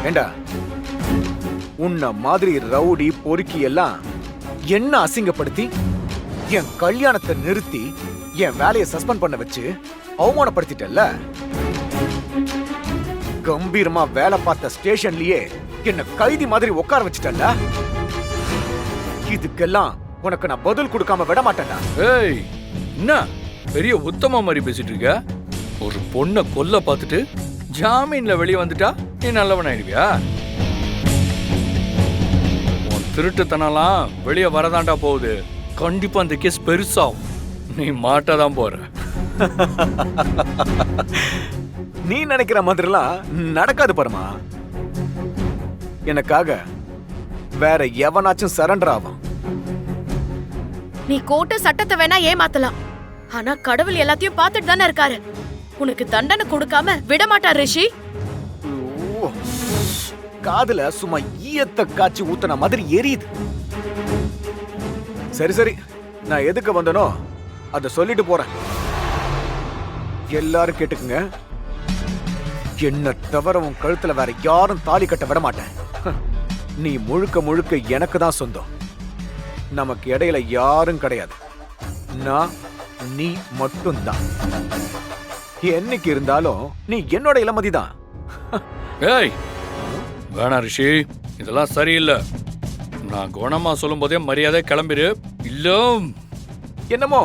ஏண்டா உன்ன மாதிரி ரவுடி பொறுக்கி எல்லாம் என்ன அசிங்கப்படுத்தி என் கல்யாணத்தை நிறுத்தி என் வேலையை சஸ்பெண்ட் பண்ண வச்சு அவமானப்படுத்திட்டல்ல. கம்பீரமா வேலை பார்த்த ஸ்டேஷன்லயே என்ன கைதி மாதிரி உட்கார வச்சுட்டல்ல. இதுக்கெல்லாம் உனக்கு நான் பதில் கொடுக்காம விட மாட்டேன்டா. ஏய், என்ன பெரிய உத்தம மாதிரி பேசிட்டு இருக்க? ஒரு பொண்ணை கொல்ல பார்த்துட்டு ஜாமீன்ல வெளியே வந்துட்டா நீ நல்லவன் ஆயிடுவியா? உன் திருட்டுத்தனலாம் வெளியே வரதாண்டா போகுது. கண்டிப்பா அந்த கேஸ் பெருசாகும். நீ மாட்டதான் போற. நீ நினைக்கிற மாதிரிலாம் நடக்காது பரமா. எனக்காக வேற எவனாச்சும் சரண்டர் ஆவான். நீ கோட்டை சட்டத்தை வேணா ஏமாத்தலாம், ஆனா கடவுள் எல்லாத்தையும் பார்த்துட்டு தானே இருக்காரு. உனக்கு தண்டனை கொடுக்காம விட மாட்டார் ரிஷி. ஓ, காதுல சும்மா ஈயத்தை காய்ச்சி ஊத்துன மாதிரி எரியுது. சரி சரி, நான் எதுக்கு வந்தனோ அத சொல்லிட்டு போறேன். எல்லாரும் கேட்டுக்குங்க, என்ன தவிர உன் கழுத்துல வேற யாரும் தாலி கட்ட விட மாட்டேன். நீ முழுக்க முழுக்க எனக்கு தான் சொந்தம். நமக்கு இடையில யாரும் கிடையாது. நான் நீ மட்டும்தான். என்னைக்கு இருந்தாலும் நீ என்னோட இளமதி தான். ஏய் வேணா ரிஷி, இதெல்லாம் சரியில்லை. நான் குணமா சொல்லும் போதே மரியாதை கிளம்பிரு. இல்ல என்னமோ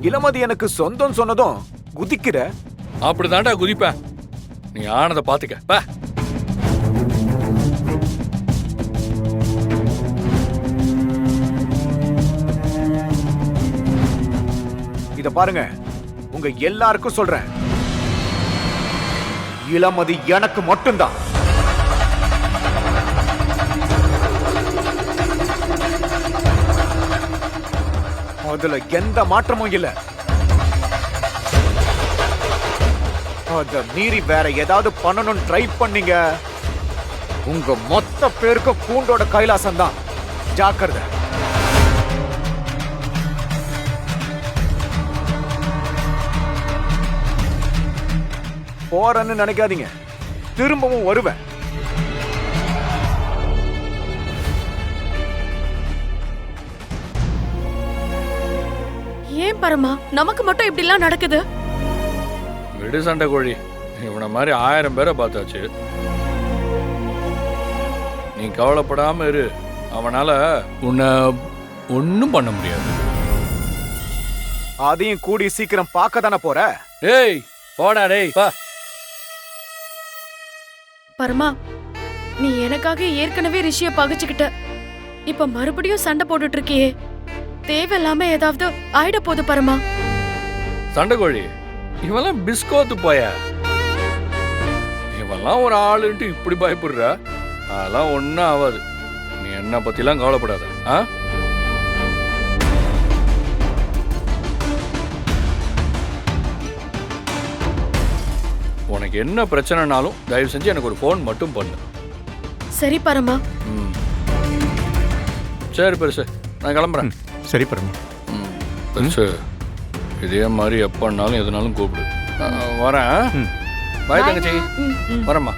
இளமதி எனக்கு சொந்தம் சொன்னதும் குதிக்கிற. அப்படிதான்டா குதிப்பேன். நீ ஆனதை பாத்துக்க. இத பாருங்க, உங்க எல்லாருக்கும் சொல்றேன், இளமதி எனக்கு மட்டும்தான். அதுல எந்த மாற்றமும் இல்ல. அத மீறி வேற ஏதாவது பண்ணணும்னு ட்ரை பண்ணீங்க, உங்க மொத்த பேருக்கு கூண்டோட கைலாசம் தான். ஜாக்கிரதை. போறேன்னு நினைக்காதீங்க, திரும்பவும் வருவேன். ஏன் பரமா நமக்கு மட்டும் இப்படி எல்லாம் நடக்குது? விடு சண்டை கோழி, இவனை மாதிரி 1000 பேரை பார்த்தாச்சு. நீ கவலைப்படாம இரு. அவனால உன்னை ஒன்னும் பண்ண முடியாது. அதையும் கூடி சீக்கிரம் பார்க்க தானே போற. ஏய் போடா டேய் வா. பரமா, நீ எனக்காக ஏற்கனவே ரிஷிய பகைச்சுக்கிட்ட. இப்ப மறுபடியும் சண்டை போட்டுட்டு இருக்கியே, தேவையில்லாம ஏதாவது ஆயிட போகுது பரமா. சண்டை கோழி, இவெல்லாம் பிஸ்கோத்து போய. இவெல்லாம் ஒரு ஆளுன்ட்டு இப்படி பயப்படுற? அதெல்லாம் ஒன்னும் ஆகாது. நீ என்ன பத்திலாம் கவலைப்படாத. உனக்கு என்ன பிரச்சனைனாலும் தயவு செஞ்சு எனக்கு ஒரு ஃபோன் மட்டும் பண்ணு. சரி பரமா. சரி பெருசு, நான் கிளம்புறேன். சரி பரமா. பெருசு, இதே மாதிரி எப்பனாலும் எதுனாலும் கூப்பிடு. வரேன். பாய் தங்கச்சி. வரேம்மா.